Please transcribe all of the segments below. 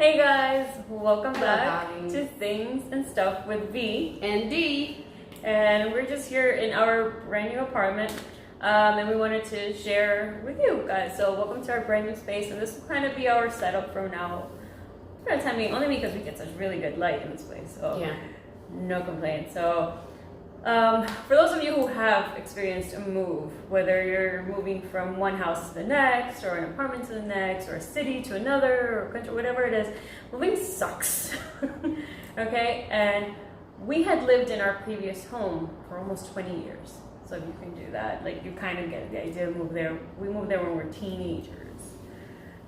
Hey guys, welcome back guys. to Things and Stuff with Vee And Dee. and we're just here in our brand new apartment, and we wanted to share with you guys. So welcome to our brand new space, and this will kind of be our setup from now for the time being, only because we get such really good light in this place, so Yeah. no complaints. So for those of you who have experienced a move, whether you're moving from one house to the next, or an apartment to the next, or a city to another, or country, whatever it is, moving sucks. Okay? And we had lived in our previous home for almost 20 years. So if you can do that, like you kind of get the idea of move there. We moved there when we were teenagers.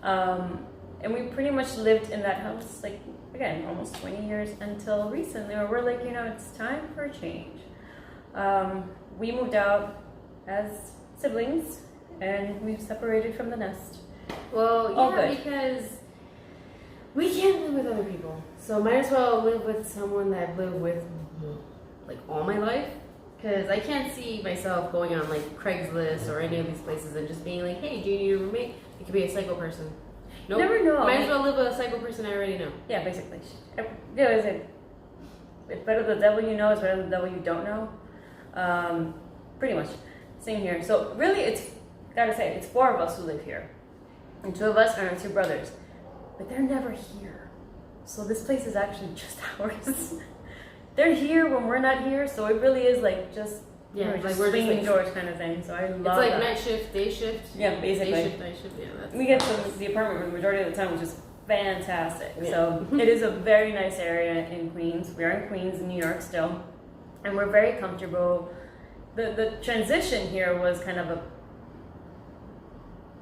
And we pretty much lived in that house, like, again, almost 20 years until recently, where we're like, it's time for a change. We moved out as siblings, and we've separated from the nest. Well, All yeah, good. because we can't live with other people. So might as well live with someone that I've lived with like all my life. Because I can't see myself going on like Craigslist or any of these places and just being like, hey, do you need a roommate? It could be a psycho person. Nope. Never know. Might as well live with a psycho person I already know. Yeah, basically. It's better the devil you know is better than the devil you don't know. Pretty much. Same here. So really, gotta say, it's 4 of us who live here. And 2 of us are our 2 brothers. But they're never here. So this place is actually just ours. They're here when we're not here, so it really is like just, we're just swinging doors kind of thing. So I love It's like that. night shift, day shift. Yeah, basically. Day shift, night shift, yeah. That's We get to the apartment the majority of the time, which is fantastic. Yeah. So it is a very nice area in Queens. We are in Queens, in New York still. And we're very comfortable. The transition here was kind of a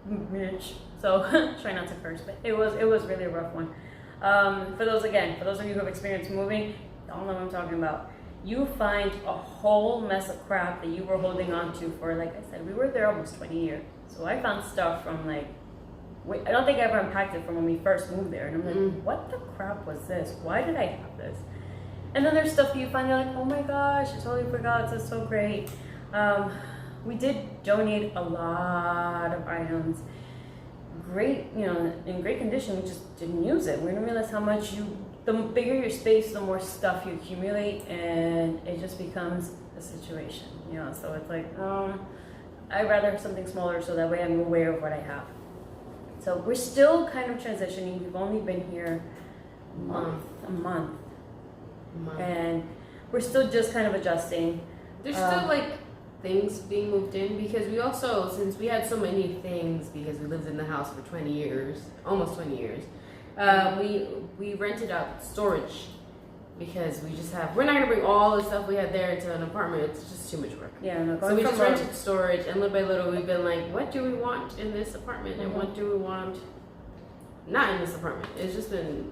bitch. So try not to curse, but it was really a rough one. For those of you who have experienced moving, y'all know what I'm talking about. You find a whole mess of crap that you were holding on to for, like I said, we were there almost 20 years. So I found stuff from I don't think I ever unpacked it from when we first moved there. And I'm like, what the crap was this? Why did I have this? And then there's stuff you find, you're like, oh my gosh, I totally forgot, this is so great. We did donate a lot of items. Great, in great condition, we just didn't use it. We didn't realize how much the bigger your space, the more stuff you accumulate, and it just becomes a situation, so it's like, I'd rather have something smaller so that way I'm aware of what I have. So we're still kind of transitioning. We've only been here a month. And we're still just kind of adjusting. There's still like things being moved in because we also, since we had so many things because we lived in the house for 20 years, almost 20 years, we rented out storage because we're not going to bring all the stuff we had there into an apartment. It's just too much work. Yeah, no, so we just rented storage, and little by little we've been like, what do we want in this apartment and what do we want not in this apartment? It's just been...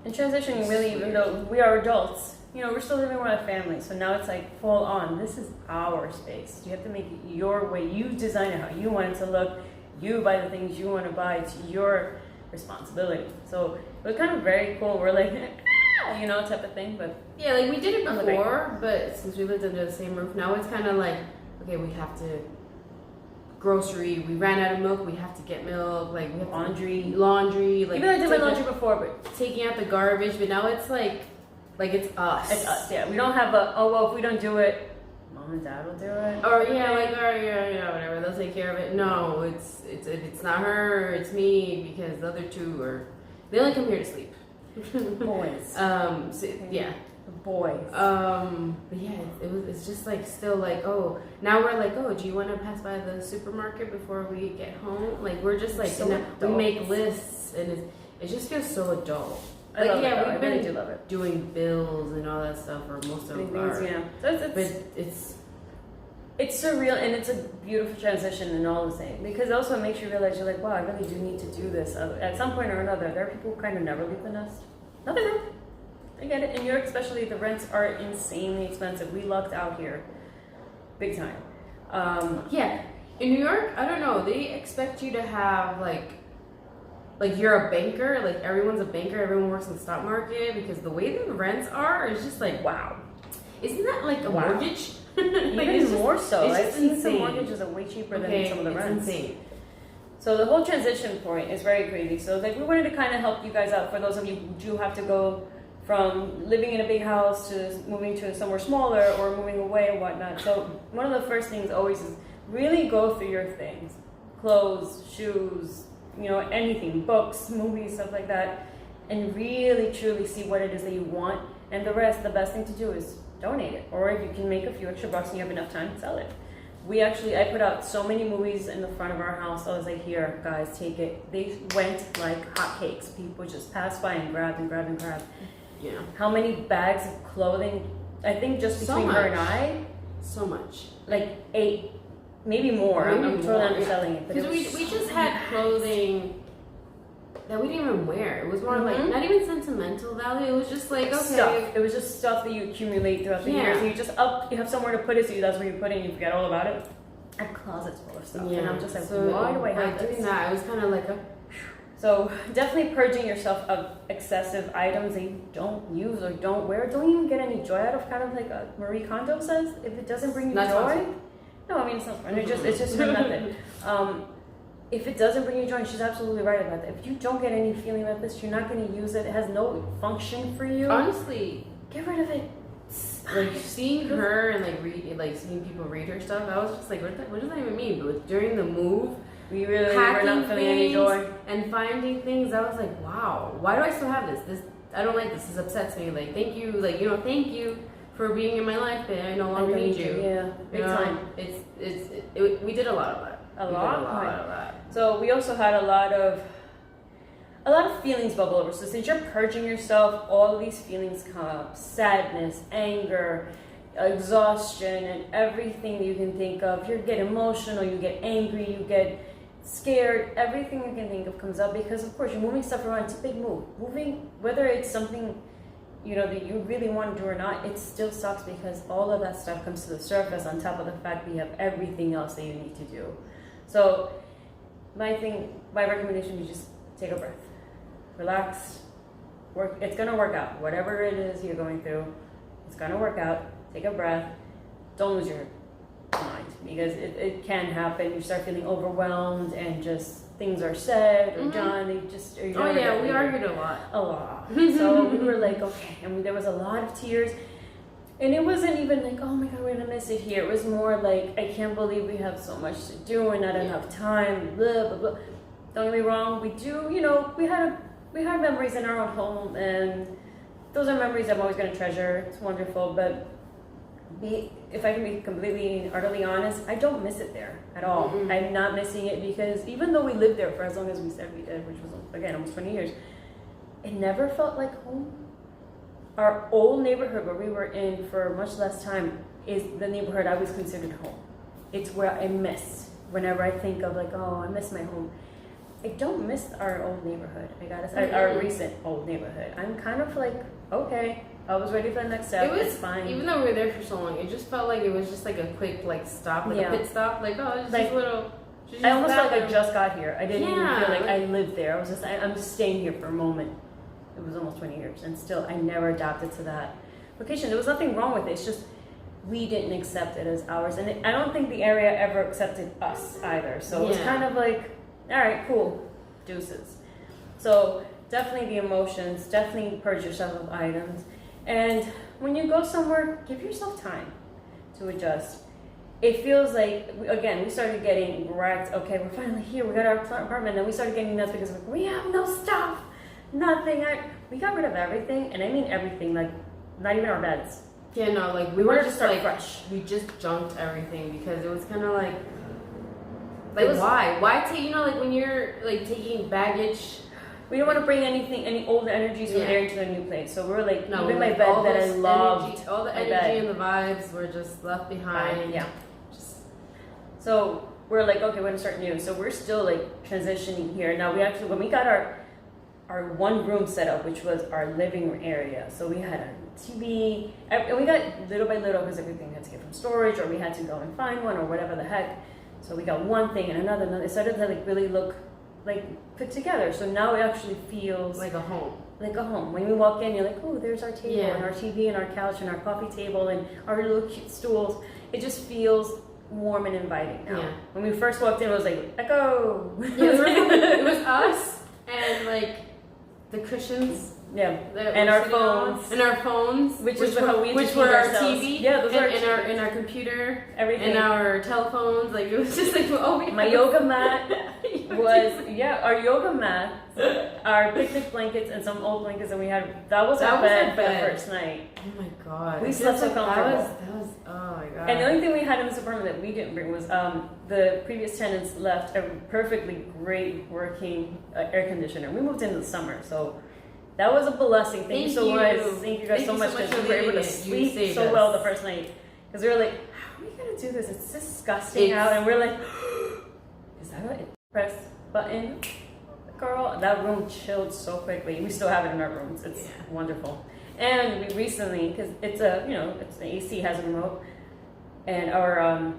And transitioning really, even though we are adults, we're still living with a family. So now it's like full on. This is our space. You have to make it your way. You design it how you want it to look. You buy the things you want to buy. It's your responsibility. So it was kind of very cool. We're like, type of thing. But yeah, like we did it before, but since we lived under the same roof, now it's kind of like, okay, we have to grocery. We ran out of milk. We have to get milk. Like we have laundry. Like even though I did my laundry before, but taking out the garbage. But now it's like it's us. It's us. Yeah, we don't have if we don't do it, mom and dad will do it. Or whatever. They'll take care of it. No, it's not her. It's me because the other 2 they only come here to sleep. Boys. Yeah. Boys. But yeah, it's just like still like, now we're like, do you want to pass by the supermarket before we get home? Like we're just like, we make lists and it just feels so adult. I love it, we've really do love it. doing bills and all that stuff for most of our, So it's surreal, and it's a beautiful transition and all the same, because it also makes you realize you're like, wow, I really do need to do this at some point or another. There are people who kind of never leave the nest. Nothing wrong. I get it. In New York especially, the rents are insanely expensive. We lucked out here big time. Yeah, in New York, I don't know, they expect you to have like you're a banker, like everyone's a banker, everyone works in the stock market, because the way the rents are is just like, wow. Isn't that like a mortgage? Even more so. It's I've just seen insane. some mortgages are way cheaper than some of the rents. It's insane. So the whole transition point is very crazy. So like we wanted to kind of help you guys out for those of you who do have to go from living in a big house to moving to somewhere smaller or moving away and whatnot. So one of the first things always is really go through your things. Clothes, shoes, anything, books, movies, stuff like that. And really truly see what it is that you want. And the rest, the best thing to do is donate it. Or if you can make a few extra bucks and you have enough time, sell it. I put out so many movies in the front of our house. I was like, here, guys, take it. They went like hotcakes. People just passed by and grabbed and grabbed and grabbed. Yeah. How many bags of clothing? I think just between her and I. So much. Like 8, maybe more. I'm totally underselling it. Because we just had clothing that we didn't even wear. It was more like, not even sentimental value. It was just like, okay. Stuff. It was just stuff that you accumulate throughout the years. And you have somewhere to put it, so that's where you put it and you forget all about it. I have closets full of stuff. And I'm just like, why do I have this? Doing that, it was kind of like So definitely purging yourself of excessive items that you don't use or don't wear. Don't even get any joy out of, kind of like Marie Kondo says. If it doesn't bring you joy. No, I mean, it's not fun. It's just her method. If it doesn't bring you joy, she's absolutely right about that. If you don't get any feeling about this, you're not going to use it. It has no function for you. Honestly, get rid of it. Like seeing her and seeing people read her stuff, I was just like, what does that even mean? But during the move, we really were not feeling any joy. And finding things, I was like, wow, why do I still have this? I don't like this. This upsets me. Like, thank you. Thank you for being in my life, but I no longer need you. Yeah, big time. We did a lot of that. A lot. So we also had a lot of feelings bubble over. So since you're purging yourself, all of these feelings come up: sadness, anger, exhaustion, and everything you can think of. You get emotional, you get angry, you get scared. Everything you can think of comes up because, of course, you're moving stuff around. It's a big move. Moving, whether it's something that you really want to do or not, it still sucks because all of that stuff comes to the surface on top of the fact that you have everything else that you need to do. So my recommendation is just take a breath, relax, work. It's gonna work out. Whatever it is you're going through, it's gonna work out. Take a breath. Don't lose your mind because it can happen. You start feeling overwhelmed and just things are said or done. We argued a lot. So we were like, okay, and there was a lot of tears. And it wasn't even like, oh my God, we're gonna miss it here. It was more like, I can't believe we have so much to do and not enough time, blah, blah, blah. Don't get me wrong, we do, we had memories in our own home, and those are memories I'm always gonna treasure. It's wonderful, but if I can be completely and utterly honest, I don't miss it there at all. I'm not missing it because even though we lived there for as long as we said we did, which was, again, almost 20 years, it never felt like home. Our old neighborhood where we were in for much less time is the neighborhood I always considered home. It's where I miss. Whenever I think of like, oh, I miss my home. I don't miss our old neighborhood. I gotta say, our recent old neighborhood. I'm kind of like, okay, I was ready for the next step. It's fine. Even though we were there for so long, it just felt like it was just like a quick stop, a pit stop. Like, oh, it's just a little. I almost felt like I just got here. I didn't even feel like I lived there. I'm just staying here for a moment. It was almost 20 years, and still I never adapted to that location. There was nothing wrong with it. It's just we didn't accept it as ours, and I don't think the area ever accepted us either. So it was kind of like, all right, cool, deuces. So definitely the emotions, definitely purge yourself of items, and when you go somewhere, give yourself time to adjust. It feels like, again, we started getting wrecked. Okay, we're finally here. We got our apartment, and we started getting nuts because we have no stuff. Nothing. We got rid of everything, and I mean everything. Like, not even our beds. Yeah, no, like we wanted to start fresh. We just junked everything because it was kind of like why take when you're like taking baggage. We don't want to bring any old energies from there into a new place. So we were like, no, even my bed that I loved, all the energy and the vibes were just left behind. Yeah. So we're like, okay, we're gonna start new. So we're still like transitioning here. Now when we got our one room set up, which was our living room area. So we had our TV, and we got little by little because everything had to get from storage, or we had to go and find one, or whatever the heck. So we got one thing and another. It started to like really look like put together. So now it actually feels like a home. Like a home. When we walk in, you're like, oh, there's our table and our TV and our couch and our coffee table and our little cute stools. It just feels warm and inviting now. Yeah. When we first walked in, it was like, echo. Yeah, it was us and like the cushions. Yeah, that and we're our sitting on, phones. and our phones, Which is how we which feed were our ourselves. TV, Yeah, those are and our computer, everything. and our telephones. Like it was just like My yoga mat was our yoga mat, our picnic blankets, and some old blankets that we had. That was our bed for the first night. Oh my god, We slept so comfortable. That was oh my god. And the only thing we had in this apartment that we didn't bring was the previous tenants left a perfectly great working air conditioner. We moved in the summer, so that was a blessing. Thank you so much. Thank you guys so much because we were able to sleep so well the first night. Because we were like, how are we gonna do this? It's disgusting out, and we're like, is that a press button, girl? That room chilled so quickly. We still have it in our rooms. It's wonderful. And we recently, because it's a it's the AC has a remote, and our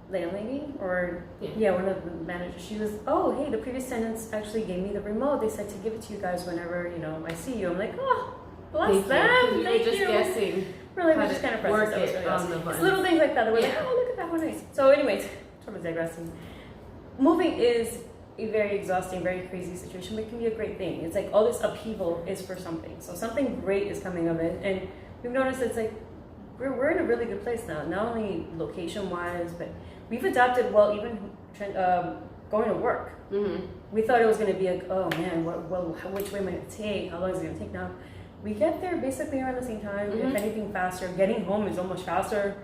landlady or one of the managers, she was, oh hey, the previous tenants actually gave me the remote. They said to give it to you guys whenever I see you. I'm like, oh, bless them. Thank you. Guessing. We're just kind of work it really on the button. It's little things like that. We're like, oh look at that, how nice. So anyways, I'm digressing. Moving is a very exhausting, very crazy situation, but it can be a great thing. It's like all this upheaval is for something. So something great is coming of it, and we've noticed it's like we're in a really good place now. Not only location wise, but we've adapted well, even going to work. Mm-hmm. We thought it was going to be like, oh man, which way am I going to take? How long is it going to take now? We get there basically around the same time. Mm-hmm. If anything, faster. Getting home is almost faster.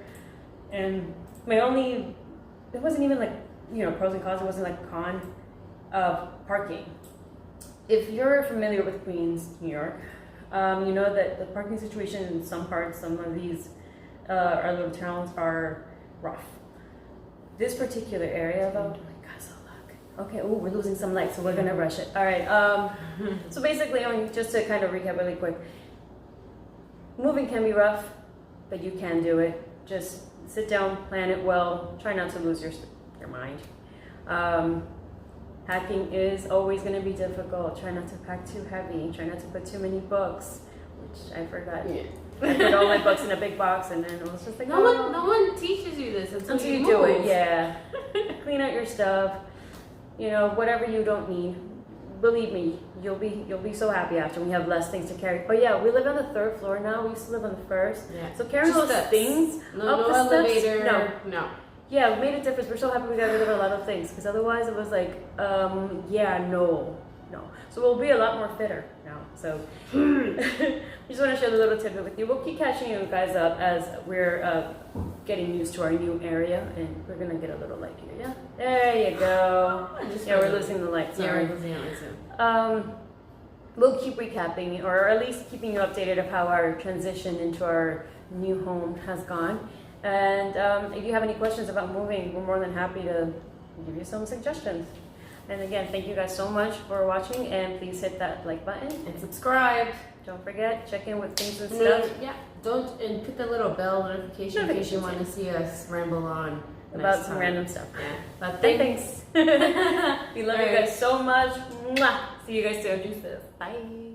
And it wasn't even like, pros and cons. It wasn't like a con of parking. If you're familiar with Queens, New York, you know that the parking situation in some parts, some of these our little towns are rough. This particular area, though, oh my God, so luck. Okay, we're losing some light, so we're gonna rush it. All right. So basically, just to kind of recap really quick, moving can be rough, but you can do it. Just sit down, plan it well. Try not to lose your mind. Packing is always going to be difficult. Try not to pack too heavy. Try not to put too many books, which I forgot. Yeah. I put all my books in a big box, and then it was just like, no one teaches you this until you do it. Yeah. Clean out your stuff. Whatever you don't need. Believe me, you'll be so happy after when you have less things to carry. But yeah, we live on the 3rd floor now. We used to live on the 1st. Yeah. So carrying those things no up the elevator. steps, No. Yeah, it made a difference. We're so happy we got rid of a lot of things, because otherwise it was like, no. So we'll be a lot more fitter now. So we just want to share the little tidbit with you. We'll keep catching you guys up as we're getting used to our new area, and we're gonna get a little light here. Yeah, there you go. We're losing the light. Sorry. Yeah, we're losing the light too. We'll keep recapping, or at least keeping you updated of how our transition into our new home has gone. And if you have any questions about moving, we're more than happy to give you some suggestions. And again, thank you guys so much for watching, and please hit that like button and subscribe. Don't forget, check in with things and stuff. And put the little bell notification in case you want to see us ramble on about some random stuff. Yeah. But thanks. We love you guys so much. Mwah. See you guys soon. Bye.